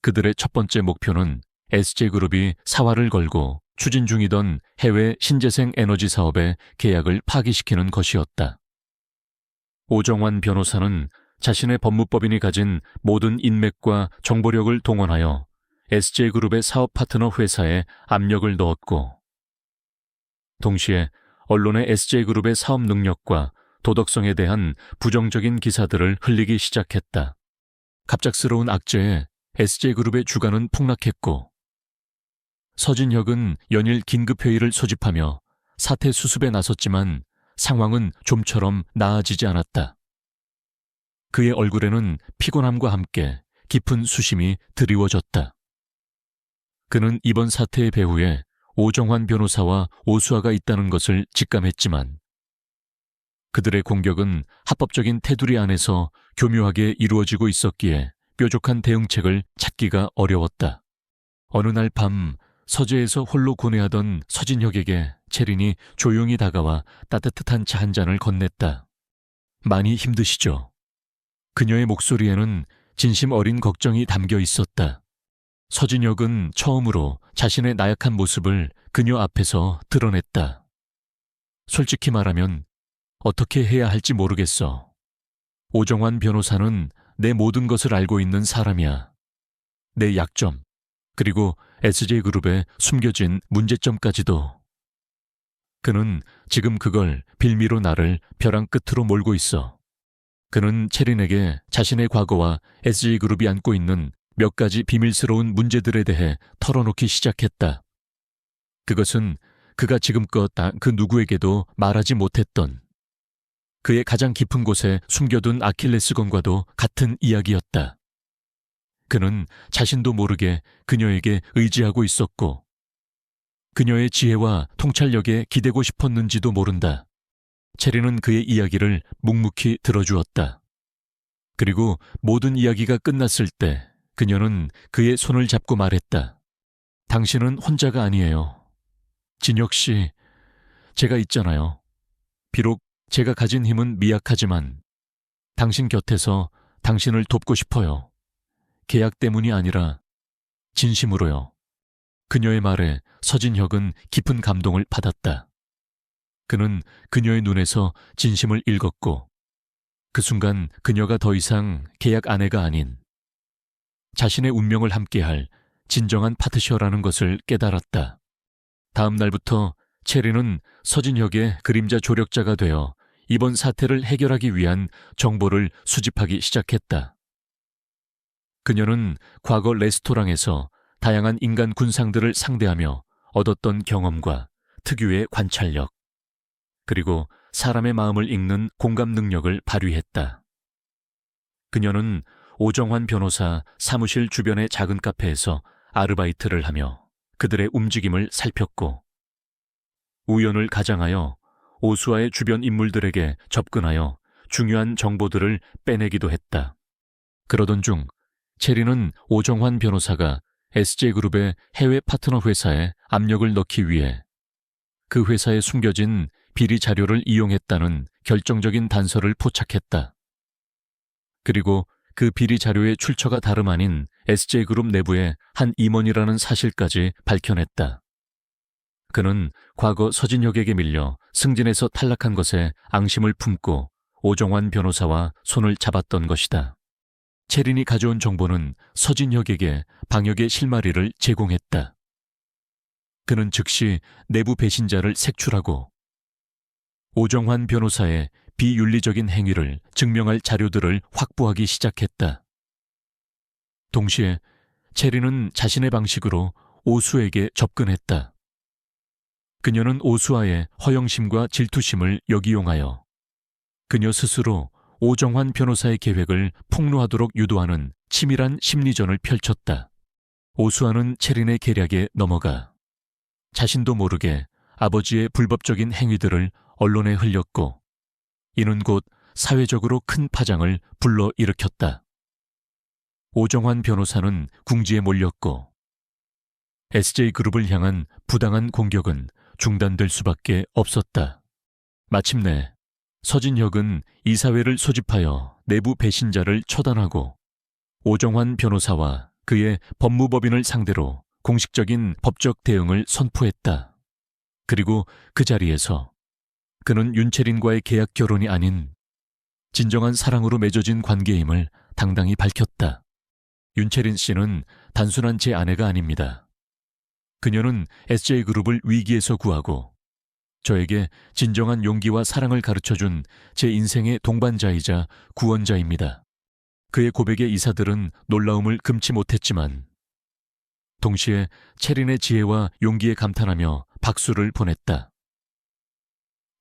그들의 첫 번째 목표는 SJ그룹이 사활을 걸고 추진 중이던 해외 신재생 에너지 사업의 계약을 파기시키는 것이었다. 오정환 변호사는 자신의 법무법인이 가진 모든 인맥과 정보력을 동원하여 SJ그룹의 사업 파트너 회사에 압력을 넣었고 동시에 언론의 SJ그룹의 사업 능력과 도덕성에 대한 부정적인 기사들을 흘리기 시작했다. 갑작스러운 악재에 SJ그룹의 주가는 폭락했고 서진혁은 연일 긴급회의를 소집하며 사태 수습에 나섰지만 상황은 좀처럼 나아지지 않았다. 그의 얼굴에는 피곤함과 함께 깊은 수심이 드리워졌다. 그는 이번 사태의 배후에 오정환 변호사와 오수아가 있다는 것을 직감했지만 그들의 공격은 합법적인 테두리 안에서 교묘하게 이루어지고 있었기에 뾰족한 대응책을 찾기가 어려웠다. 어느 날 밤 서재에서 홀로 고뇌하던 서진혁에게 채린이 조용히 다가와 따뜻한 차 한 잔을 건넸다. 많이 힘드시죠? 그녀의 목소리에는 진심 어린 걱정이 담겨 있었다. 서진혁은 처음으로 자신의 나약한 모습을 그녀 앞에서 드러냈다. 솔직히 말하면 어떻게 해야 할지 모르겠어. 오정환 변호사는 내 모든 것을 알고 있는 사람이야. 내 약점, 그리고 SJ그룹의 숨겨진 문제점까지도. 그는 지금 그걸 빌미로 나를 벼랑 끝으로 몰고 있어. 그는 채린에게 자신의 과거와 SJ그룹이 안고 있는 몇 가지 비밀스러운 문제들에 대해 털어놓기 시작했다. 그것은 그가 지금껏 그 누구에게도 말하지 못했던 그의 가장 깊은 곳에 숨겨둔 아킬레스건과도 같은 이야기였다. 그는 자신도 모르게 그녀에게 의지하고 있었고 그녀의 지혜와 통찰력에 기대고 싶었는지도 모른다. 채린은 그의 이야기를 묵묵히 들어주었다. 그리고 모든 이야기가 끝났을 때 그녀는 그의 손을 잡고 말했다. 당신은 혼자가 아니에요. 진혁 씨, 제가 있잖아요. 비록 제가 가진 힘은 미약하지만 당신 곁에서 당신을 돕고 싶어요. 계약 때문이 아니라 진심으로요. 그녀의 말에 서진혁은 깊은 감동을 받았다. 그는 그녀의 눈에서 진심을 읽었고 그 순간 그녀가 더 이상 계약 아내가 아닌 자신의 운명을 함께할 진정한 파트너라는 것을 깨달았다. 다음 날부터 채린은 서진혁의 그림자 조력자가 되어 이번 사태를 해결하기 위한 정보를 수집하기 시작했다. 그녀는 과거 레스토랑에서 다양한 인간 군상들을 상대하며 얻었던 경험과 특유의 관찰력, 그리고 사람의 마음을 읽는 공감 능력을 발휘했다. 그녀는 오정환 변호사 사무실 주변의 작은 카페에서 아르바이트를 하며 그들의 움직임을 살폈고 우연을 가장하여 오수아의 주변 인물들에게 접근하여 중요한 정보들을 빼내기도 했다. 그러던 중 채린은 오정환 변호사가 SJ그룹의 해외 파트너 회사에 압력을 넣기 위해 그 회사에 숨겨진 비리 자료를 이용했다는 결정적인 단서를 포착했다. 그리고 그 비리 자료의 출처가 다름 아닌 SJ그룹 내부의 한 임원이라는 사실까지 밝혀냈다. 그는 과거 서진혁에게 밀려 승진에서 탈락한 것에 앙심을 품고 오정환 변호사와 손을 잡았던 것이다. 채린이 가져온 정보는 서진혁에게 방역의 실마리를 제공했다. 그는 즉시 내부 배신자를 색출하고 오정환 변호사의 비윤리적인 행위를 증명할 자료들을 확보하기 시작했다. 동시에 채린은 자신의 방식으로 오수에게 접근했다. 그녀는 오수아의 허영심과 질투심을 역이용하여 그녀 스스로 오정환 변호사의 계획을 폭로하도록 유도하는 치밀한 심리전을 펼쳤다. 오수아는 채린의 계략에 넘어가 자신도 모르게 아버지의 불법적인 행위들을 언론에 흘렸고 이는 곧 사회적으로 큰 파장을 불러일으켰다. 오정환 변호사는 궁지에 몰렸고 SJ그룹을 향한 부당한 공격은 중단될 수밖에 없었다. 마침내 서진혁은 이사회를 소집하여 내부 배신자를 처단하고 오정환 변호사와 그의 법무법인을 상대로 공식적인 법적 대응을 선포했다. 그리고 그 자리에서 그는 윤채린과의 계약 결혼이 아닌 진정한 사랑으로 맺어진 관계임을 당당히 밝혔다. 윤채린 씨는 단순한 제 아내가 아닙니다. 그녀는 SJ그룹을 위기에서 구하고 저에게 진정한 용기와 사랑을 가르쳐준 제 인생의 동반자이자 구원자입니다. 그의 고백에 이사들은 놀라움을 금치 못했지만 동시에 채린의 지혜와 용기에 감탄하며 박수를 보냈다.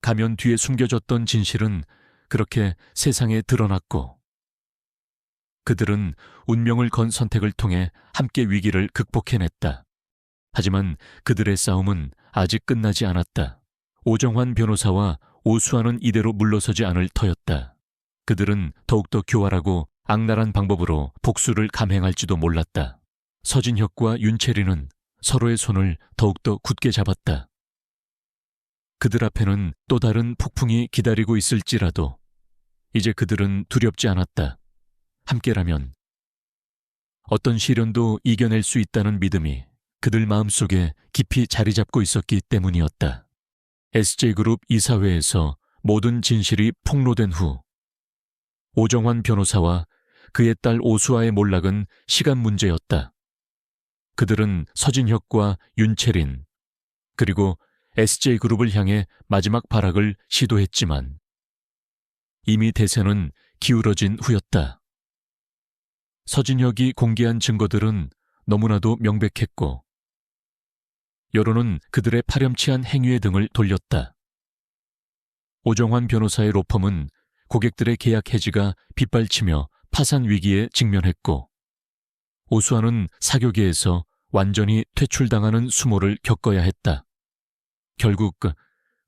가면 뒤에 숨겨졌던 진실은 그렇게 세상에 드러났고 그들은 운명을 건 선택을 통해 함께 위기를 극복해냈다. 하지만 그들의 싸움은 아직 끝나지 않았다. 오정환 변호사와 오수아는 이대로 물러서지 않을 터였다. 그들은 더욱더 교활하고 악랄한 방법으로 복수를 감행할지도 몰랐다. 서진혁과 윤채린은 서로의 손을 더욱더 굳게 잡았다. 그들 앞에는 또 다른 폭풍이 기다리고 있을지라도 이제 그들은 두렵지 않았다. 함께라면 어떤 시련도 이겨낼 수 있다는 믿음이 그들 마음속에 깊이 자리 잡고 있었기 때문이었다. SJ그룹 이사회에서 모든 진실이 폭로된 후 오정환 변호사와 그의 딸 오수아의 몰락은 시간 문제였다. 그들은 서진혁과 윤채린 그리고 SJ그룹을 향해 마지막 발악을 시도했지만 이미 대세는 기울어진 후였다. 서진혁이 공개한 증거들은 너무나도 명백했고 여론은 그들의 파렴치한 행위의 등을 돌렸다. 오정환 변호사의 로펌은 고객들의 계약 해지가 빗발치며 파산 위기에 직면했고 오수아는 사교계에서 완전히 퇴출당하는 수모를 겪어야 했다. 결국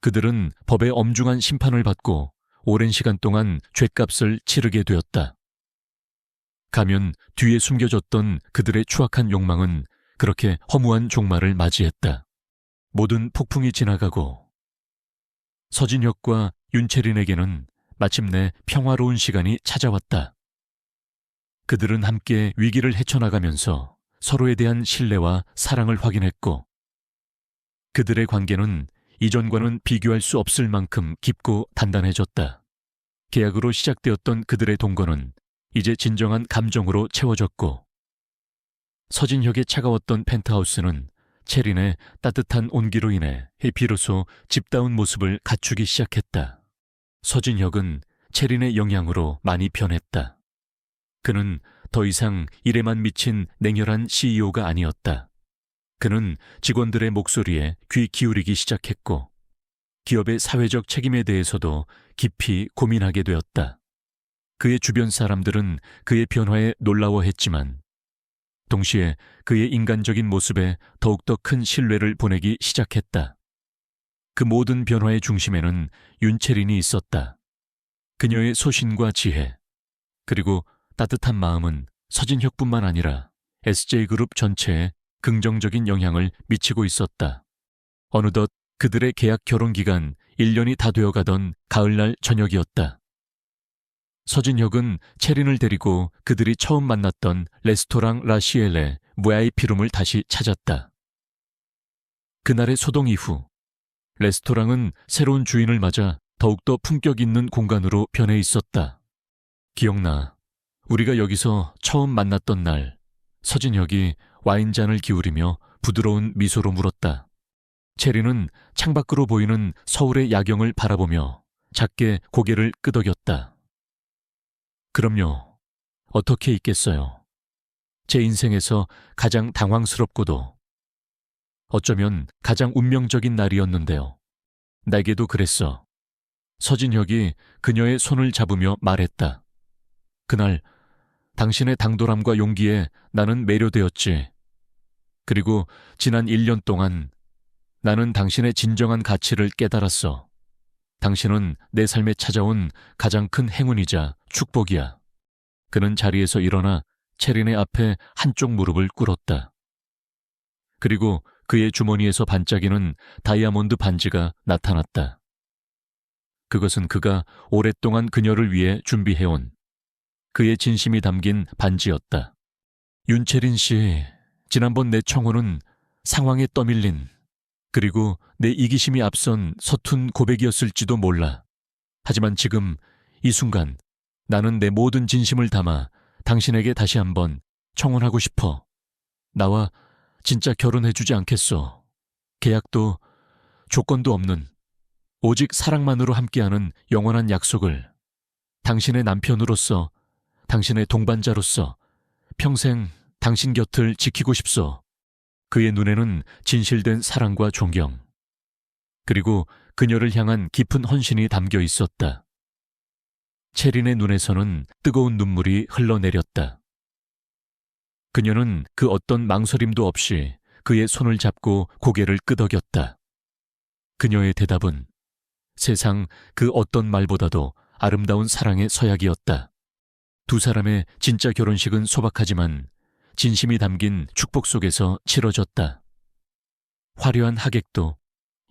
그들은 법의 엄중한 심판을 받고 오랜 시간 동안 죗값을 치르게 되었다. 가면 뒤에 숨겨졌던 그들의 추악한 욕망은 그렇게 허무한 종말을 맞이했다. 모든 폭풍이 지나가고 서진혁과 윤채린에게는 마침내 평화로운 시간이 찾아왔다. 그들은 함께 위기를 헤쳐나가면서 서로에 대한 신뢰와 사랑을 확인했고 그들의 관계는 이전과는 비교할 수 없을 만큼 깊고 단단해졌다. 계약으로 시작되었던 그들의 동거는 이제 진정한 감정으로 채워졌고 서진혁의 차가웠던 펜트하우스는 채린의 따뜻한 온기로 인해 비로소 집다운 모습을 갖추기 시작했다. 서진혁은 채린의 영향으로 많이 변했다. 그는 더 이상 일에만 미친 냉혈한 CEO가 아니었다. 그는 직원들의 목소리에 귀 기울이기 시작했고 기업의 사회적 책임에 대해서도 깊이 고민하게 되었다. 그의 주변 사람들은 그의 변화에 놀라워했지만 동시에 그의 인간적인 모습에 더욱더 큰 신뢰를 보내기 시작했다. 그 모든 변화의 중심에는 윤채린이 있었다. 그녀의 소신과 지혜, 그리고 따뜻한 마음은 서진혁뿐만 아니라 SJ그룹 전체에 긍정적인 영향을 미치고 있었다. 어느덧 그들의 계약 결혼 기간 1년이 다 되어가던 가을날 저녁이었다. 서진혁은 체린을 데리고 그들이 처음 만났던 레스토랑 라시엘의 VIP룸을 다시 찾았다. 그날의 소동 이후 레스토랑은 새로운 주인을 맞아 더욱더 품격 있는 공간으로 변해 있었다. 기억나. 우리가 여기서 처음 만났던 날, 서진혁이 와인잔을 기울이며 부드러운 미소로 물었다. 체리는 창밖으로 보이는 서울의 야경을 바라보며 작게 고개를 끄덕였다. 그럼요. 어떻게 있겠어요. 제 인생에서 가장 당황스럽고도 어쩌면 가장 운명적인 날이었는데요. 나에게도 그랬어. 서진혁이 그녀의 손을 잡으며 말했다. 그날 당신의 당돌함과 용기에 나는 매료되었지. 그리고 지난 1년 동안 나는 당신의 진정한 가치를 깨달았어. 당신은 내 삶에 찾아온 가장 큰 행운이자 축복이야. 그는 자리에서 일어나 체린의 앞에 한쪽 무릎을 꿇었다. 그리고 그의 주머니에서 반짝이는 다이아몬드 반지가 나타났다. 그것은 그가 오랫동안 그녀를 위해 준비해온 그의 진심이 담긴 반지였다. 윤채린 씨, 지난번 내 청혼은 상황에 떠밀린 그리고 내 이기심이 앞선 서툰 고백이었을지도 몰라. 하지만 지금 이 순간 나는 내 모든 진심을 담아 당신에게 다시 한번 청혼하고 싶어. 나와 진짜 결혼해주지 않겠어. 계약도 조건도 없는 오직 사랑만으로 함께하는 영원한 약속을 당신의 남편으로서 당신의 동반자로서 평생 당신 곁을 지키고 싶소. 그의 눈에는 진실된 사랑과 존경 그리고 그녀를 향한 깊은 헌신이 담겨 있었다. 체린의 눈에서는 뜨거운 눈물이 흘러내렸다. 그녀는 그 어떤 망설임도 없이 그의 손을 잡고 고개를 끄덕였다. 그녀의 대답은 세상 그 어떤 말보다도 아름다운 사랑의 서약이었다. 두 사람의 진짜 결혼식은 소박하지만 진심이 담긴 축복 속에서 치러졌다. 화려한 하객도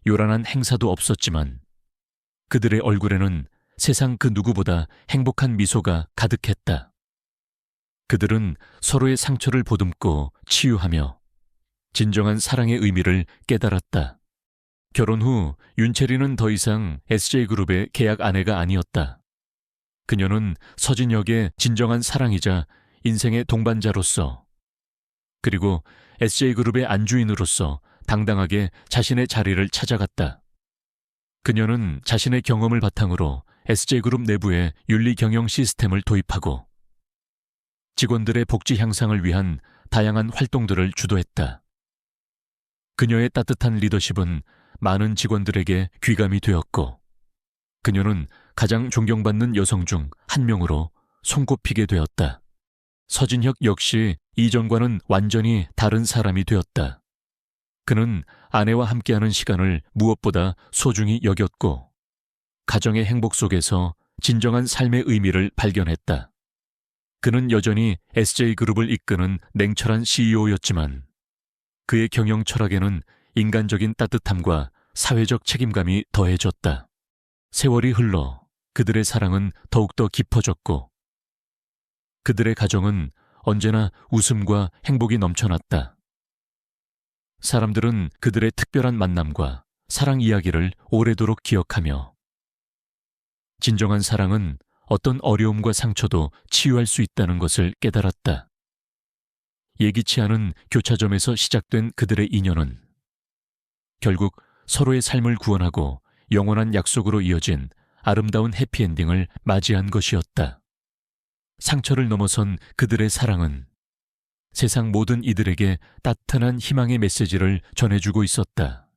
요란한 행사도 없었지만 그들의 얼굴에는 세상 그 누구보다 행복한 미소가 가득했다. 그들은 서로의 상처를 보듬고 치유하며 진정한 사랑의 의미를 깨달았다. 결혼 후 윤채리는 더 이상 SJ그룹의 계약 아내가 아니었다. 그녀는 서진혁의 진정한 사랑이자 인생의 동반자로서 그리고 SJ그룹의 안주인으로서 당당하게 자신의 자리를 찾아갔다. 그녀는 자신의 경험을 바탕으로 SJ그룹 내부에 윤리 경영 시스템을 도입하고 직원들의 복지 향상을 위한 다양한 활동들을 주도했다. 그녀의 따뜻한 리더십은 많은 직원들에게 귀감이 되었고 그녀는 가장 존경받는 여성 중 한 명으로 손꼽히게 되었다. 서진혁 역시 이전과는 완전히 다른 사람이 되었다. 그는 아내와 함께하는 시간을 무엇보다 소중히 여겼고 가정의 행복 속에서 진정한 삶의 의미를 발견했다. 그는 여전히 SJ그룹을 이끄는 냉철한 CEO였지만 그의 경영 철학에는 인간적인 따뜻함과 사회적 책임감이 더해졌다. 세월이 흘러 그들의 사랑은 더욱더 깊어졌고 그들의 가정은 언제나 웃음과 행복이 넘쳐났다. 사람들은 그들의 특별한 만남과 사랑 이야기를 오래도록 기억하며 진정한 사랑은 어떤 어려움과 상처도 치유할 수 있다는 것을 깨달았다. 예기치 않은 교차점에서 시작된 그들의 인연은 결국 서로의 삶을 구원하고 영원한 약속으로 이어진 아름다운 해피엔딩을 맞이한 것이었다. 상처를 넘어선 그들의 사랑은 세상 모든 이들에게 따뜻한 희망의 메시지를 전해주고 있었다.